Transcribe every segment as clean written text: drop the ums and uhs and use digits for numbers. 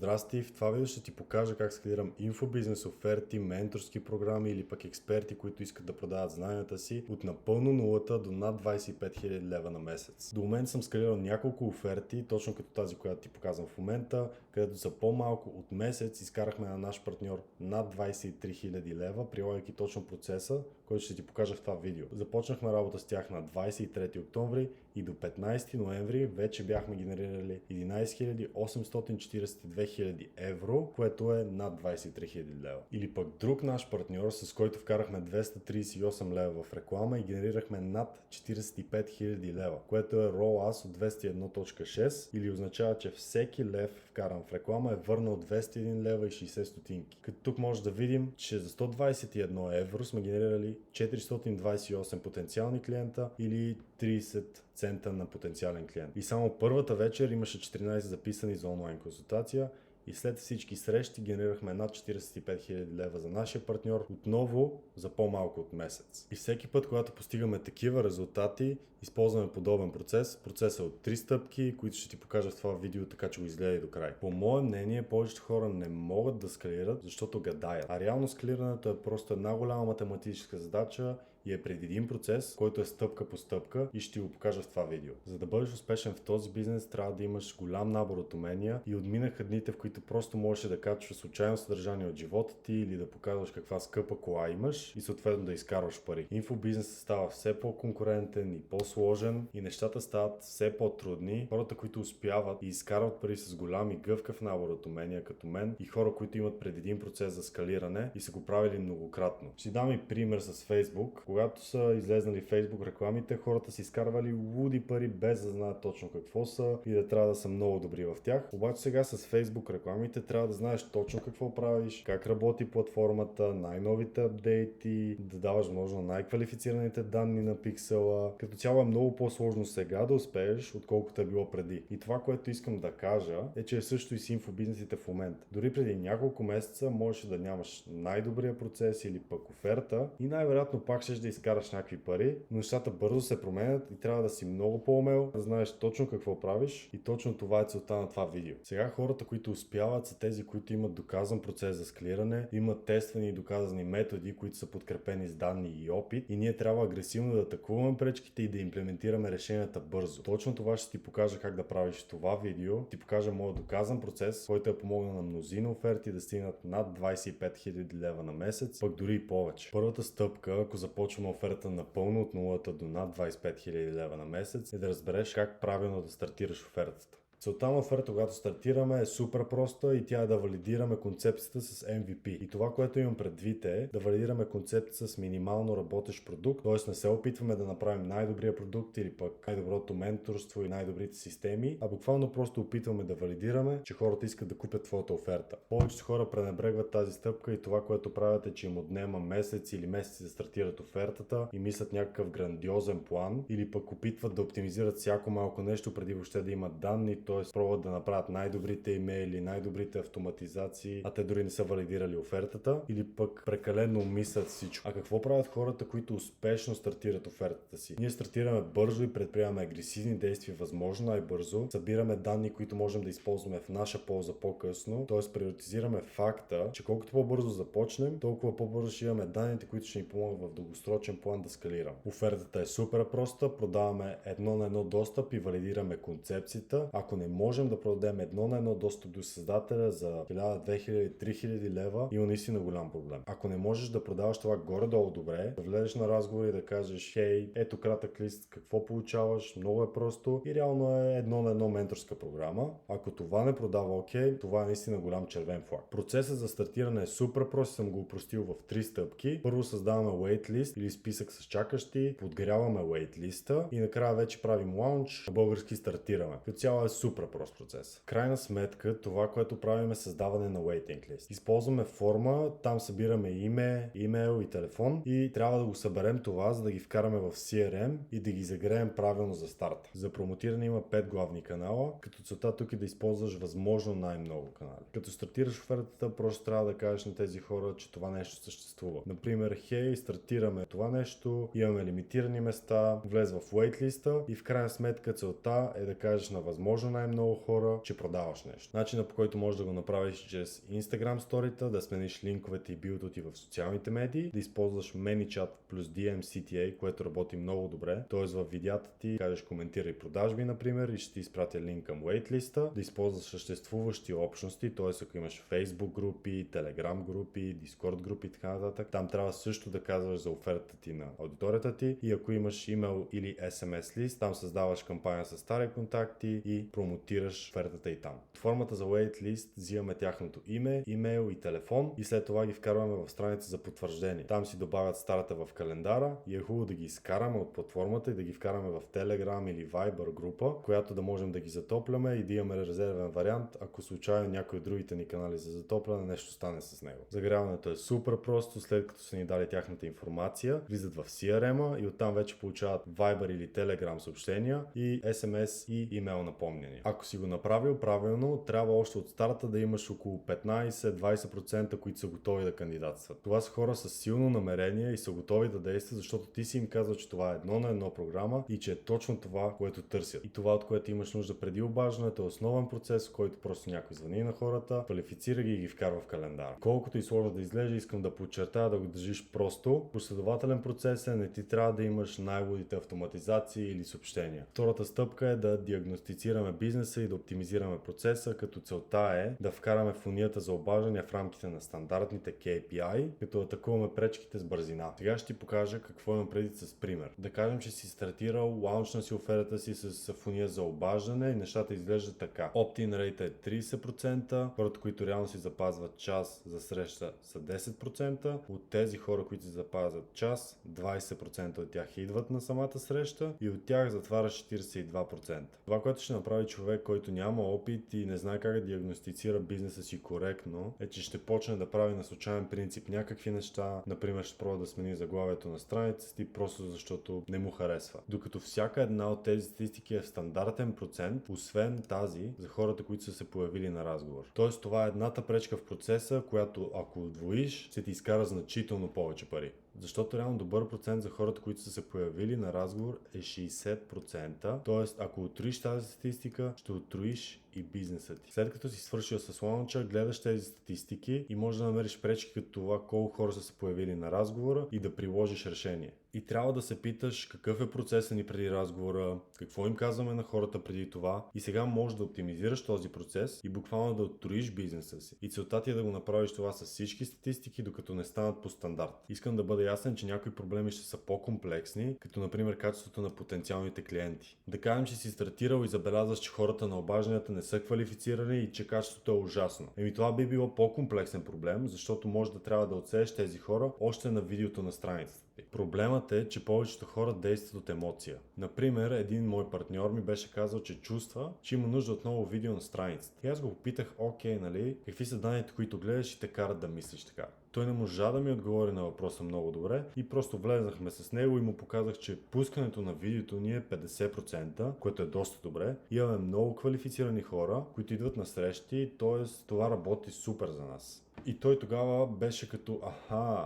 Здрасти, в това видео ще ти покажа как скалирам инфобизнес оферти, менторски програми или пък експерти, които искат да продават знанията си от напълно нулата до над 25 000 лева на месец. До момента съм скалирал няколко оферти, точно като тази, която ти показвам в момента, където за по-малко от месец изкарахме на наш партньор над 23 000 лева, прилагайки точно процеса, който ще ти покажа в това видео. Започнахме работа с тях на 23 октомври и до 15 ноември вече бяхме генерирали 11 842 евро, което е над 23 000 лева. Или пък друг наш партньор, с който вкарахме 238 лева в реклама и генерирахме над 45 000 лева, което е ROAS от 201.6 или означава, че всеки лев вкаран в реклама е върнал 201 лева и 60 стотинки. Като тук може да видим, че за 121 евро сме генерирали 428 потенциални клиента или 30 цента на потенциален клиент. И само първата вечер имаше 14 записани за онлайн консултация и след всички срещи генерирахме над 45 000 лева за нашия партньор, отново за по-малко от месец. И всеки път, когато постигаме такива резултати, използваме подобен процес. Процесът е от 3 стъпки, които ще ти покажа в това видео, така че го изгледай до край. По мое мнение, повечето хора не могат да скалират, защото гадаят. А реално скалирането е просто една голяма математическа задача и е предвидим процес, който е стъпка по стъпка и ще ти го покажа в това видео. За да бъдеш успешен в този бизнес, трябва да имаш голям набор от умения и отминаха дните, в които просто можеш да качваш случайно съдържание от живота ти или да показваш каква скъпа кола имаш и съответно да изкарваш пари. Инфобизнесът става все по-конкурентен и по-сложен и нещата стават все по-трудни. Хората, които успяват и изкарват пари с голям и гъвкав набор от умения като мен и хора, които имат предвидим процес за скалиране и са го правили многократно. Ще дам и пример с Facebook. Когато са излезнали Facebook рекламите, хората са изкарвали луди пари без да знаят точно какво са и да трябва да са много добри в тях. Обаче сега с Facebook рекламите трябва да знаеш точно какво правиш, как работи платформата, най-новите апдейти, да даваш възможно най-квалифицираните данни на пиксела. Като цяло е много по-сложно сега да успееш, отколкото е било преди. И това, което искам да кажа, е, че е също и с инфобизнесите в момента. Дори преди няколко месеца можеш да нямаш най-добрия процес или пък оферта и най-вероятно пак ще да изкараш някакви пари, но нещата бързо се променят и трябва да си много по-умел, да знаеш точно какво правиш и точно това е целта на това видео. Сега хората, които успяват, са тези, които имат доказан процес за скалиране, имат тествани и доказани методи, които са подкрепени с данни и опит и ние трябва агресивно да атакуваме пречките и да имплементираме решенията бързо. Точно това ще ти покажа как да правиш това видео, ти покажа моят доказан процес, който е помогнал на мнозина оферти да стигнат над 25 000 лева на месец, пък дори и повече. Първата стъпка, ако започваме оферта напълно от нулата до над 25 000 лева на месец, е да разбереш как правилно да стартираш офертата. Целта на оферта, когато стартираме, е супер проста и тя е да валидираме концепцията с MVP. И това, което имам предвид е да валидираме концепцията с минимално работещ продукт, т.е. не се опитваме да направим най-добрия продукт или пък най-доброто менторство и най-добрите системи, а буквално просто опитваме да валидираме, че хората искат да купят твоята оферта. Повечето хора пренебрегват тази стъпка и това, което правят е, че им отнема месец или месеци да стартират офертата и мислят някакъв грандиозен план или пък опитват да оптимизират всяко малко нещо преди въобще да имат данни, т.е. пробват да направят най-добрите имейли, най-добрите автоматизации, а те дори не са валидирали офертата, или пък прекалено мислят всичко. А какво правят хората, които успешно стартират офертата си? Ние стартираме бързо и предприемаме агресивни действия, възможно най-бързо, събираме данни, които можем да използваме в наша полза по-късно, т.е. приоритизираме факта, че колкото по-бързо започнем, толкова по-бързо ще имаме данните, които ще ни помогнат в дългосрочен план да скалираме. Офертата е супер проста, продаваме едно на едно достъп и валидираме концепцията. Ако не можем да продадем едно на едно достъп до създателя за 1000, 2000, 3000 лева, има наистина голям проблем. Ако не можеш да продаваш това горе-долу добре, да влезеш на разговор и да кажеш: хей, ето кратък лист, какво получаваш, много е просто и реално е едно на едно менторска програма. Ако това не продава окей, това е наистина голям червен флаг. Процесът за стартиране е супер прост, съм го упростил в 3 стъпки. Първо създаваме waitlist или списък с чакащи, подгряваме waitlist и накрая вече правим лаунч, на български стартираме. Като цяло е супер прост процес. В крайна сметка, това, което правим, е създаване на waiting list. Използваме форма, там събираме име, имейл и телефон и трябва да го съберем това, за да ги вкараме в CRM и да ги загреем правилно за старта. За промотиране има 5 главни канала, като целта тук е да използваш възможно най-много канали. Като стартираш офертата, просто трябва да кажеш на тези хора, че това нещо съществува. Например, хей, стартираме това нещо, имаме лимитирани места, влез в waitlist и в крайна сметка целта е да кажеш на възможно най-много хора, че продаваш нещо. Начинът, по който можеш да го направиш чрез Instagram сторита, да смениш линковете и билдото ти в социалните медии, да използваш ManyChat плюс DM CTA, което работи много добре. Т.е. в видеята ти кажеш коментирай продажби, например, и ще ти изпратя линк към waitlist-а, да използваш съществуващи общности, т.е. ако имаш Facebook групи, Telegram групи, Discord групи и така нататък, там трябва също да казваш за офертата ти на аудиторията ти, и ако имаш имейл или SMS лист, там създаваш кампания с стари контакти и промотираш офертата и там. Под формата за waitlist взимаме тяхното име, имейл и телефон и след това ги вкарваме в страница за потвърждение. Там си добавят старата в календара и е хубаво да ги изкараме от платформата и да ги вкараме в Telegram или Viber група, която да можем да ги затопляме и да имаме резервен вариант, ако случайно някой от другите ни канали за затопляне нещо стане с него. Загряването е супер просто, след като са ни дали тяхната информация, влизат в CRM-а и оттам вече получават Viber или Telegram съобщения и SMS и имейл напомняния. Ако си го направил правилно, трябва още от старта да имаш около 15-20%, които са готови да кандидатстват. Това са хора с силно намерение и са готови да действат, защото ти си им казва, че това е едно на едно програма и че е точно това, което търсят. И това, от което имаш нужда преди обаждането, е основен процес, в който просто някой звъни на хората, квалифицира ги и ги вкарва в календара. Колкото и сложно да изглежда, искам да подчертая да го държиш просто. Последователен процес е, не ти трябва да имаш най-лудите автоматизации или съобщения. Втората стъпка е да диагностицираме бизнеса и да оптимизираме процеса, като целта е да вкараме фунията за обаждане в рамките на стандартните KPI, като атакуваме пречките с бързина. Сега ще ти покажа какво имам предвид с пример. Да кажем, че си стартирал, лаунчна си оферата си с фуния за обаждане и нещата изглеждат така. Opt-in rate е 30%, хората, които реално си запазват час за среща са 10%, от тези хора, които си запазват час, 20% от тях идват на самата среща и от тях затвараш 42%. Това, което ще направи човек, който няма опит и не знае как да диагностицира бизнеса си коректно, е, че ще почне да прави на случайен принцип някакви неща, например ще пробва да смени заглавието на страницата ти, просто защото не му харесва. Докато всяка една от тези статистики е в стандартен процент, освен тази за хората, които са се появили на разговор. Тоест това е едната пречка в процеса, която ако удвоиш, ще ти изкара значително повече пари. Защото реално добър процент за хората, които са се появили на разговор е 60%. Тоест, ако отроиш тази статистика, ще отроиш и бизнеса ти. След като си свършил с лаунча, гледаш тези статистики и можеш да намериш пречки като това колко хора са се появили на разговора и да приложиш решение. И трябва да се питаш какъв е процесът ни преди разговора, какво им казваме на хората преди това и сега можеш да оптимизираш този процес и буквално да отроиш бизнеса си. И целта ти е да го направиш това с всички статистики, докато не станат по стандарт. Искам да бъда ясен, че някои проблеми ще са по-комплексни, като например качеството на потенциалните клиенти. Да кажем, че си стартирал и забелязваш, че хората на обажданията не са квалифицирани и че качеството е ужасно. Това би било по-комплексен проблем, защото може да трябва да отсееш тези хора още на видеото на страницата. Проблемът е, че повечето хора действат от емоция. Например, един мой партньор ми беше казал, че чувства, че има нужда от ново видео на страницата. И аз го попитах, окей, нали, какви са данните, които гледаш и те карат да мислиш така. Той не можа да ми отговори на въпроса много добре и просто влезнахме с него и му показах, че пускането на видеото ни е 50%, което е доста добре. Имаме много квалифицирани хора, които идват на срещи, т.е. това работи супер за нас. И той тогава беше като,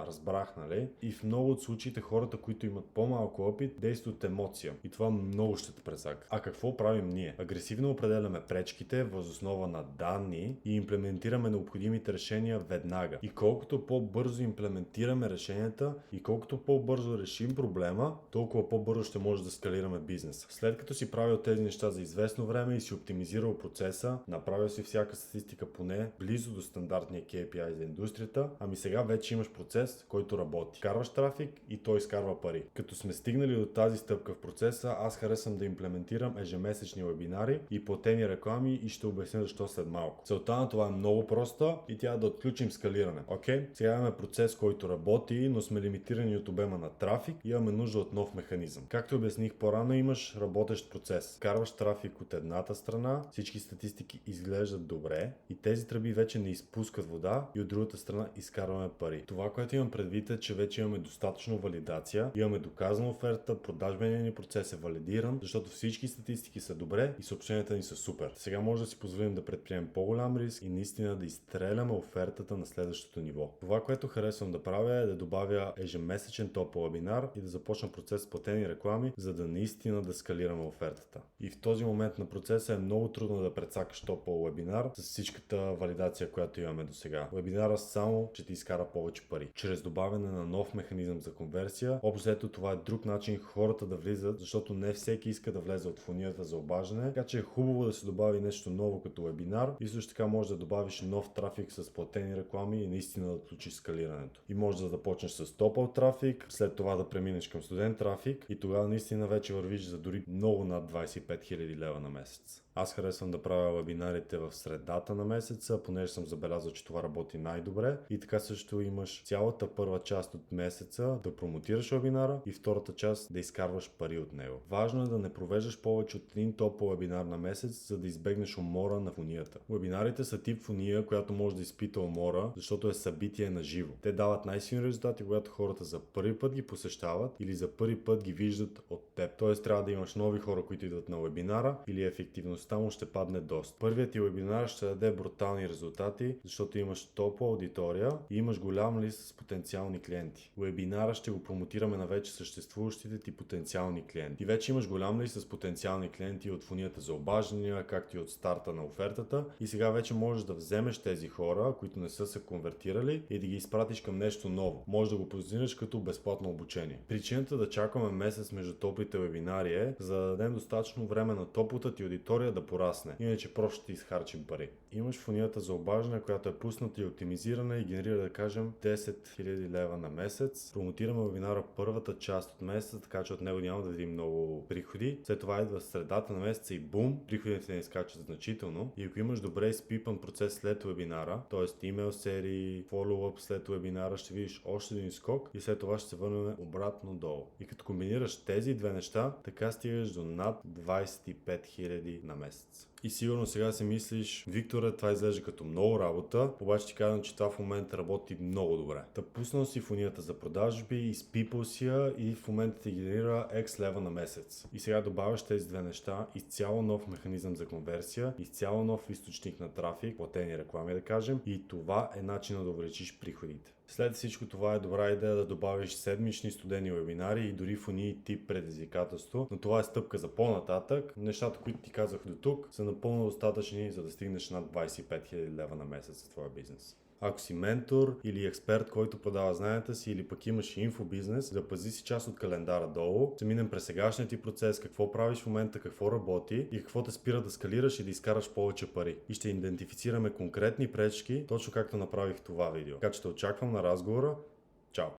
разбрах, нали? И в много от случаите хората, които имат по-малко опит, действат от емоция. И това много ще те пресака. А какво правим ние? Агресивно определяме пречките въз основа на данни и имплементираме необходимите решения веднага. И колкото по-бързо имплементираме решенията и колкото по-бързо решим проблема, толкова по-бързо ще може да скалираме бизнес. След като си правил тези неща за известно време и си оптимизирал процеса, направил си всяка статистика поне близо до стандартния KPI за индустрията, ами сега вече имаш процес, който работи. Карваш трафик и той изкарва пари. Като сме стигнали до тази стъпка в процеса, аз харесвам да имплементирам ежемесечни вебинари и платени реклами и ще обясня защо след малко. Целта на това е много проста и тя е да отключим скалиране. Окей? Сега имаме процес, който работи, но сме лимитирани от обема на трафик и имаме нужда от нов механизъм. Както обясних по-рано, имаш работещ процес. Карваш трафик от едната страна, всички статистики изглеждат добре и тези тръби вече не изпускат вода и от другата страна изкарваме пари. Това, което имам предвид е, че вече имаме достатъчно валидация, имаме доказана оферта, продажбеният ни процес е валидиран, защото всички статистики са добре и съобщенията ни са супер. Сега може да си позволим да предприемем по-голям риск и наистина да изстреляме офертата на следващото ниво. Това, което харесвам да правя е да добавя ежемесечен топъл вебинар и да започна процес с платени реклами, за да наистина да скалираме офертата. И в този момент на процеса е много трудно да прецакаш топъл вебинар с всичката валидация, която имаме до сега. Вебинара само ще ти изкара повече пари. Чрез добавяне на нов механизъм за конверсия, общо това е друг начин хората да влизат, защото не всеки иска да влезе от фунията за обаждане, така че е хубаво да се добави нещо ново като вебинар и също така може да добавиш нов трафик с платени реклами и наистина да отключиш скалирането. И може да започнеш с топъл трафик, след това да преминеш към студент трафик и тогава наистина вече вървиш за дори много над 25 000 лева на месец. Аз харесвам да правя вебинарите в средата на месеца, понеже съм забелязал, че това работи най-добре. И така също имаш цялата първа част от месеца да промотираш вебинара и втората част да изкарваш пари от него. Важно е да не провеждаш повече от един топъл вебинар на месец, за да избегнеш умора на фунията. Вебинарите са тип фуния, която може да изпита умора, защото е събитие на живо. Те дават най-силни резултати, когато хората за първи път ги посещават или за първи път ги виждат от теб. Тоест трябва да имаш нови хора, които идват на вебинара или ефективността му ще падне доста. Първият ти вебинар ще даде брутални резултати, защото имаш топла аудитория и имаш голям лист с потенциални клиенти. Вебинара ще го промотираме на вече съществуващите ти потенциални клиенти. И вече имаш голям лист с потенциални клиенти от фунията за обаждания, както и от старта на офертата. И сега вече можеш да вземеш тези хора, които не са се конвертирали и да ги изпратиш към нещо ново. Може да го позиционираш като безплатно обучение. Причината да чакаме месец между топлите вебинари е, за да дадем достатъчно време на топлата ти аудитория да порасне. Иначе просто ще изхарчим пари. Имаш фунията за обаждане, която е пусната и оптимизирана и генерира, да кажем, 10 000 лева на месец. Промотираме вебинара първата част от месеца, така че от него няма да видим много приходи. След това идва средата на месеца и бум, приходите не изкачат значително. И ако имаш добре изпипан процес след вебинара, т.е. имейл серии, фоллоуъп след вебинара, ще видиш още един скок и след това ще се върнем обратно долу. И като комбинираш тези две неща, така стигаш до над 25 000 на месец. И сигурно сега си мислиш, Викторе, това изглежда като много работа, обаче ти казвам, че това в момента работи много добре. Та пуснал си фунията за продажби, изпипал си я и в момента ти генерира X лева на месец. И сега добавяш тези две неща, изцяло нов механизъм за конверсия, изцяло нов източник на трафик, платени реклами да кажем, и това е начинът да увеличиш приходите. След всичко това е добра идея да добавиш седмични студени вебинари и дори фунии тип предизвикателство, но това е стъпка за по-нататък. Нещата, които ти казах до тук, са напълно достатъчни, за да стигнеш над 25 000 лева на месец в твоя бизнес. Ако си ментор или експерт, който продава знанията си, или пък имаш инфобизнес, запази си част от календара долу, ще минем през сегашния ти процес, какво правиш в момента, какво работи и какво те спира да скалираш и да изкараш повече пари. И ще идентифицираме конкретни пречки, точно както направих това видео. Така че те очаквам на разговора. Чао!